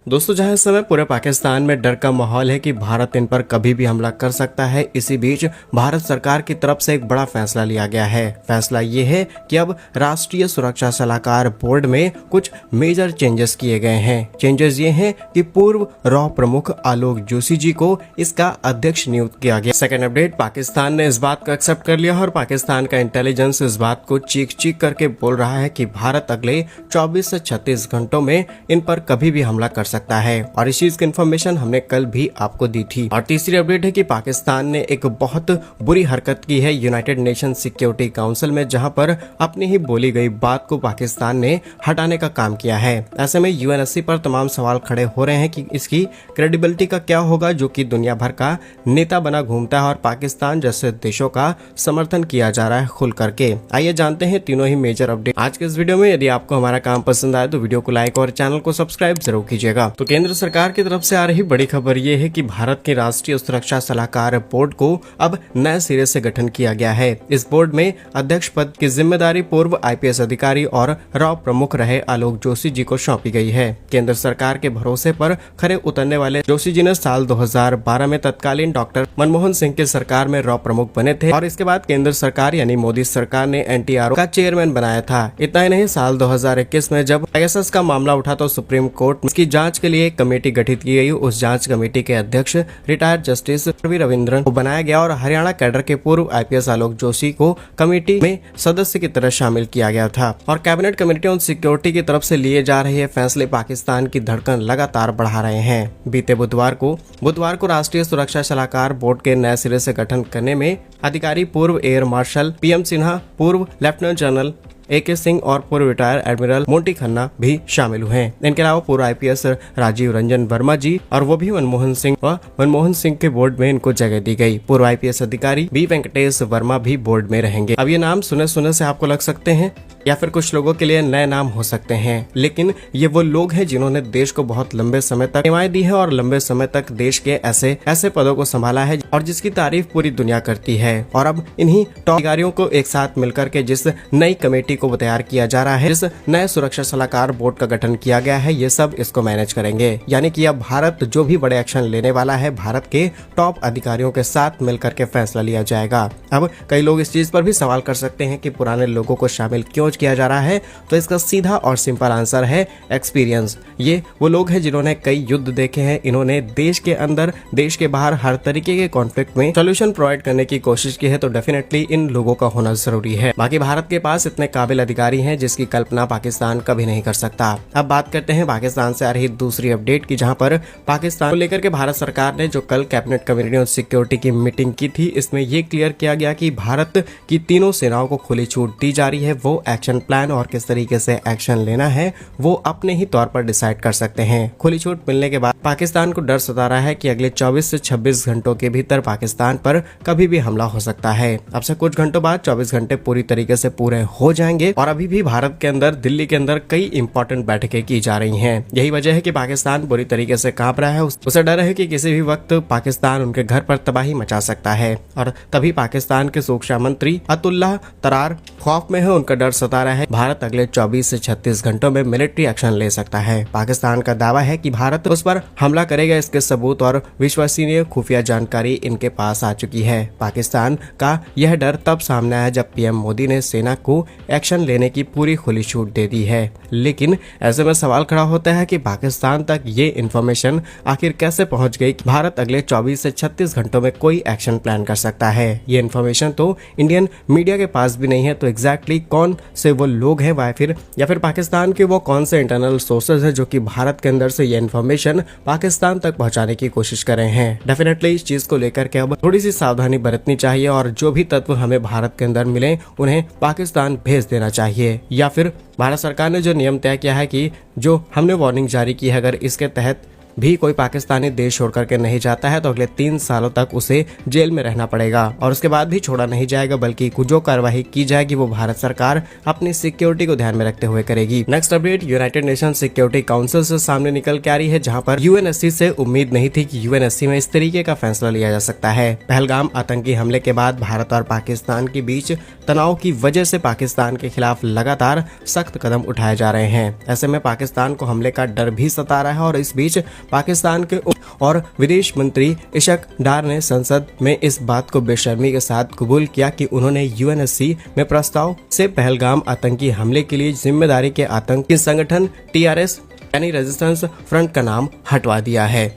दोस्तों, जहां इस समय पूरे पाकिस्तान में डर का माहौल है कि भारत इन पर कभी भी हमला कर सकता है, इसी बीच भारत सरकार की तरफ से एक बड़ा फैसला लिया गया है। फैसला ये है कि अब राष्ट्रीय सुरक्षा सलाहकार बोर्ड में कुछ मेजर चेंजेस किए गए हैं। चेंजेस ये हैं कि पूर्व रॉ प्रमुख आलोक जोशी जी को इसका अध्यक्ष नियुक्त किया गया। सेकेंड अपडेट, पाकिस्तान ने इस बात को एक्सेप्ट कर लिया और पाकिस्तान का इंटेलिजेंस इस बात को चीख चीख करके बोल रहा है कि भारत अगले 24 से 36 घंटों में इन पर कभी भी हमला कर सकता है और इस चीज की इन्फॉर्मेशन हमने कल भी आपको दी थी। और तीसरी अपडेट है कि पाकिस्तान ने एक बहुत बुरी हरकत की है यूनाइटेड नेशन सिक्योरिटी काउंसिल में, जहां पर अपनी ही बोली गई बात को पाकिस्तान ने हटाने का काम किया है। ऐसे में यूएनएससी पर तमाम सवाल खड़े हो रहे हैं कि इसकी क्रेडिबिलिटी का क्या होगा, जो कि दुनिया भर का नेता बना घूमता है और पाकिस्तान जैसे देशों का समर्थन किया जा रहा है खुल करके। आइए जानते हैं तीनों ही मेजर अपडेट आज के इस वीडियो में। यदि आपको हमारा काम पसंद आए तो वीडियो को लाइक और चैनल को सब्सक्राइब जरूर कीजिएगा। तो केंद्र सरकार की तरफ से आ रही बड़ी खबर ये है कि भारत के राष्ट्रीय सुरक्षा सलाहकार बोर्ड को अब नए सिरे से गठन किया गया है। इस बोर्ड में अध्यक्ष पद की जिम्मेदारी पूर्व आईपीएस अधिकारी और रॉ प्रमुख रहे आलोक जोशी जी को सौंपी गई है। केंद्र सरकार के भरोसे पर खरे उतरने वाले जोशी जी ने साल 2012 में तत्कालीन डॉक्टर मनमोहन सिंह की सरकार में रॉ प्रमुख बने थे और इसके बाद केंद्र सरकार यानी मोदी सरकार ने एनटीआरओ का चेयरमैन बनाया था। इतना ही नहीं, साल 2021 में जब पेगासस का मामला उठा तो सुप्रीम कोर्ट इसकी जांच के लिए एक कमेटी गठित की गई। उस जांच कमेटी के अध्यक्ष रिटायर्ड जस्टिस रवि रविंद्रन को बनाया गया और हरियाणा कैडर के पूर्व आईपीएस आलोक जोशी को कमेटी में सदस्य की तरह शामिल किया गया था। और कैबिनेट कमेटी ऑन सिक्योरिटी की तरफ से लिए जा रहे फैसले पाकिस्तान की धड़कन लगातार बढ़ा रहे हैं। बीते बुधवार को राष्ट्रीय सुरक्षा सलाहकार बोर्ड के नए सिरे से गठन करने में अधिकारी पूर्व एयर मार्शल पीएम सिन्हा, पूर्व लेफ्टिनेंट जनरल AK सिंह और पूर्व रिटायर एडमिरल मोंटी खन्ना भी शामिल हुए हैं। इनके अलावा पूर्व आईपीएस राजीव रंजन वर्मा जी और वो भी मनमोहन सिंह के बोर्ड में इनको जगह दी गई। पूर्व आईपीएस अधिकारी बी वेंकटेश वर्मा भी बोर्ड में रहेंगे। अब ये नाम सुने से आपको लग सकते हैं या फिर कुछ लोगों के लिए नए नाम हो सकते हैं, लेकिन ये वो लोग हैं जिन्होंने देश को बहुत लंबे समय तक सेवाएं दी है और लंबे समय तक देश के ऐसे पदों को संभाला है और जिसकी तारीफ पूरी दुनिया करती है। और अब इन्हीं टॉप अधिकारियों को एक साथ मिलकर के जिस नई कमेटी को तैयार किया जा रहा है, जिस नए सुरक्षा सलाहकार बोर्ड का गठन किया गया है, ये सब इसको मैनेज करेंगे। यानी कि अब भारत जो भी बड़े एक्शन लेने वाला है, भारत के टॉप अधिकारियों के साथ मिलकर के फैसला लिया जाएगा। अब कई लोग इस चीज पर भी सवाल कर सकते हैं कि पुराने लोगों को शामिल क्यों किया जा रहा है, तो इसका सीधा और सिंपल आंसर है एक्सपीरियंस। ये वो लोग हैं जिन्होंने कई युद्ध देखे हैं, इन्होंने देश के अंदर देश के बाहर हर तरीके के कॉन्फ्लिक्ट में सोल्यूशन प्रोवाइड करने की कोशिश की है, तो डेफिनेटली इन लोगों का होना जरूरी है। बाकी भारत के पास इतने काबिल अधिकारी हैं जिसकी कल्पना पाकिस्तान कभी नहीं कर सकता। अब बात करते हैं पाकिस्तान से आ रही दूसरी अपडेट की, जहां पर पाकिस्तान को लेकर के भारत सरकार ने जो कल कैबिनेट कमेटी ऑन सिक्योरिटी की मीटिंग की थी, इसमें ये क्लियर किया गया कि भारत की तीनों सेनाओं को खुली छूट दी जा रही है। वो एक्शन प्लान और किस तरीके से एक्शन लेना है वो अपने ही तौर पर डिसाइड कर सकते हैं। खुली छूट मिलने के बाद पाकिस्तान को डर सता रहा है कि अगले 24 से 26 घंटों के भीतर पाकिस्तान पर कभी भी हमला हो सकता है। अब से कुछ घंटों बाद 24 घंटे पूरी तरीके से पूरे हो जाएंगे और अभी भी भारत के अंदर, दिल्ली के अंदर कई इंपॉर्टेंट बैठकें की जा रही हैं। यही वजह है कि पाकिस्तान बुरी तरीके से कांप रहा है। उसे डर है कि किसी भी वक्त पाकिस्तान उनके घर पर तबाही मचा सकता है और तभी पाकिस्तान के सुरक्षा मंत्री अतुल्लाह तरार खौफ में है। उनका डर सता रहा है भारत अगले 24 से 36 घंटों में मिलिट्री एक्शन ले सकता है। पाकिस्तान का दावा है कि भारत उस पर हमला करेगा। इसके सबूत और विश्वसनीय खुफिया जानकारी इनके पास आ चुकी है। पाकिस्तान का यह डर तब सामने आया जब पीएम मोदी ने सेना को एक्शन लेने की पूरी खुली छूट दे दी है। लेकिन ऐसे में सवाल खड़ा होता है कि पाकिस्तान तक ये इन्फॉर्मेशन आखिर कैसे पहुंच गई कि भारत अगले 24 से 36 घंटों में कोई एक्शन प्लान कर सकता है। ये इन्फॉर्मेशन तो इंडियन मीडिया के पास भी नहीं है। तो एग्जैक्टली कौन से वो लोग हैं या फिर पाकिस्तान के वो कौन से इंटरनल सोर्सेज है जो कि भारत के अंदर से ये इन्फॉर्मेशन पाकिस्तान तक पहुंचाने की कोशिश कर रहे हैं। डेफिनेटली इस चीज को लेकर के अब थोड़ी सी सावधानी बरतनी चाहिए और जो भी तत्व हमें भारत के अंदर मिले उन्हें पाकिस्तान भेज देना चाहिए। या फिर भारत सरकार ने जो नियम तय किया है कि जो हमने वार्निंग जारी की है, अगर इसके तहत भी कोई पाकिस्तानी देश छोड़ करके नहीं जाता है तो अगले 3 सालों तक उसे जेल में रहना पड़ेगा और उसके बाद भी छोड़ा नहीं जाएगा, बल्कि जो कार्रवाई की जाएगी वो भारत सरकार अपनी सिक्योरिटी को ध्यान में रखते हुए करेगी। Next update United nation security council से सामने निकल के आ रही है, जहां पर यूएनएससी से उम्मीद नहीं थी कि यूएनएससी में इस तरीके का फैसला लिया जा सकता है। पहलगाम आतंकी हमले के बाद भारत और पाकिस्तान के बीच तनाव की वजह से पाकिस्तान के खिलाफ लगातार सख्त कदम उठाए जा रहे हैं। ऐसे में पाकिस्तान को हमले का डर भी सता रहा है और इस बीच पाकिस्तान के और विदेश मंत्री इशक डार ने संसद में इस बात को बेशर्मी के साथ कबूल किया कि उन्होंने यूएनएससी में प्रस्ताव से पहलगाम आतंकी हमले के लिए जिम्मेदारी के आतंकी संगठन टीआरएस यानी रेजिस्टेंस फ्रंट का नाम हटवा दिया है।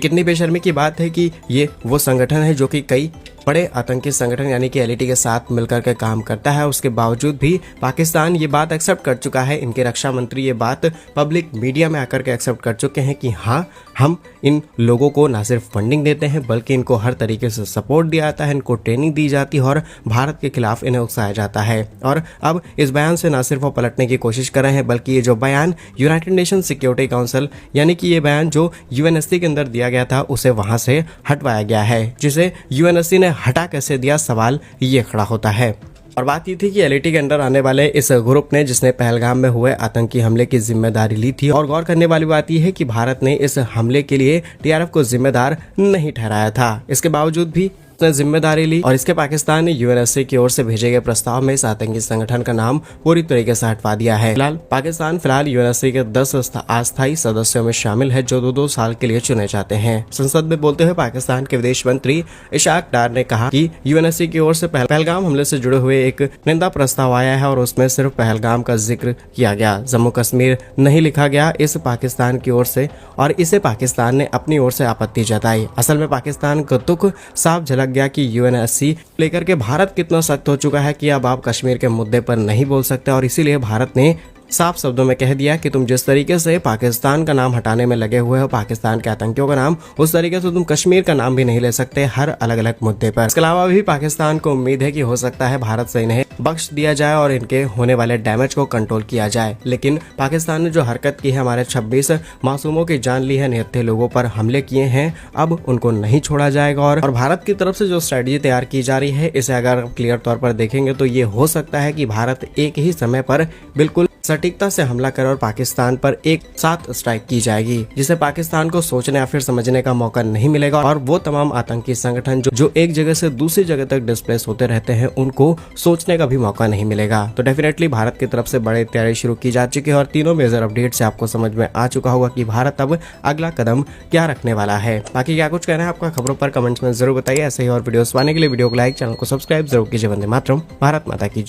कितनी बेशर्मी की बात है कि ये वो संगठन है जो कि कई बड़े आतंकी संगठन यानी कि एलईटी के साथ मिलकर के काम करता है। उसके बावजूद भी पाकिस्तान ये बात एक्सेप्ट कर चुका है। इनके रक्षा मंत्री ये बात पब्लिक मीडिया में आकर के एक्सेप्ट कर चुके हैं कि हाँ, हम इन लोगों को न सिर्फ फंडिंग देते हैं बल्कि इनको हर तरीके से सपोर्ट दिया जाता है, इनको ट्रेनिंग दी जाती है और भारत के खिलाफ इन्हें उकसाया जाता है। और अब इस बयान से न सिर्फ वो पलटने की कोशिश कर रहे हैं बल्कि ये जो बयान यूनाइटेड नेशन सिक्योरिटी काउंसिल यानी कि ये बयान जो यूएनएससी के अंदर दिया गया था उसे वहां से हटवाया गया है, जिसे यूएनएससी ने हटा कैसे दिया, सवाल ये खड़ा होता है। और बात ये थी कि एलईटी के अंडर आने वाले इस ग्रुप ने जिसने पहलगाम में हुए आतंकी हमले की जिम्मेदारी ली थी। और गौर करने वाली बात यह है कि भारत ने इस हमले के लिए टीआरएफ को जिम्मेदार नहीं ठहराया था। इसके बावजूद भी उसने जिम्मेदारी ली और इसके पाकिस्तान ने यूएनएससी की ओर से भेजे गए प्रस्ताव में इस आतंकी संगठन का नाम पूरी तरीके से हटवा दिया है। पाकिस्तान फिलहाल यूएनएससी के 10 अस्थायी सदस्यों में शामिल है जो 2-2 साल के लिए चुने जाते हैं। संसद में बोलते हुए पाकिस्तान के विदेश मंत्री इशाक डार ने कहा कि यूएनएससी की ओर से पहलगाम हमले से जुड़े हुए एक निंदा प्रस्ताव आया है और उसमें सिर्फ पहलगाम का जिक्र किया गया, जम्मू कश्मीर नहीं लिखा गया इस पाकिस्तान की ओर से, और इसे पाकिस्तान ने अपनी ओर से आपत्ति जताई। असल में पाकिस्तान का दुख साफ झलक गया कि यूएनएससी लेकर के भारत कितना सख्त हो चुका है कि अब आप कश्मीर के मुद्दे पर नहीं बोल सकते और इसीलिए भारत ने साफ शब्दों में कह दिया कि तुम जिस तरीके से पाकिस्तान का नाम हटाने में लगे हुए हो, पाकिस्तान के आतंकियों का नाम, उस तरीके से तुम कश्मीर का नाम भी नहीं ले सकते हर अलग अलग मुद्दे पर। इसके अलावा भी पाकिस्तान को उम्मीद है कि हो सकता है भारत से इन्हें बख्श दिया जाए और इनके होने वाले डैमेज को कंट्रोल किया जाए। लेकिन पाकिस्तान ने जो हरकत की है, हमारे 26 मासूमों की जान ली है, निहत्थे लोगों पर हमले किए हैं, अब उनको नहीं छोड़ा जाएगा। और भारत की तरफ से जो स्ट्रेटजी तैयार की जा रही है, इसे अगर क्लियर तौर पर देखेंगे तो ये हो सकता है कि भारत एक ही समय पर बिल्कुल सटीकता से हमला करे और पाकिस्तान पर एक साथ स्ट्राइक की जाएगी, जिसे पाकिस्तान को सोचने या फिर समझने का मौका नहीं मिलेगा और वो तमाम आतंकी संगठन जो एक जगह से दूसरी जगह तक डिस्प्लेस होते रहते हैं उनको सोचने का भी मौका नहीं मिलेगा। तो डेफिनेटली भारत की तरफ से बड़े तैयारी शुरू की जा चुकी है और तीनों मेजर अपडेट से आपको समझ में आ चुका होगा कि भारत अब अगला कदम क्या रखने वाला है। बाकी क्या कुछ कहना है आपका खबरों पर कमेंट्स में जरूर बताइए। ऐसे ही और वीडियोस पाने के लिए वीडियो को लाइक, चैनल को सब्सक्राइब जरूर कीजिए। वंदे मातरम, भारत माता की।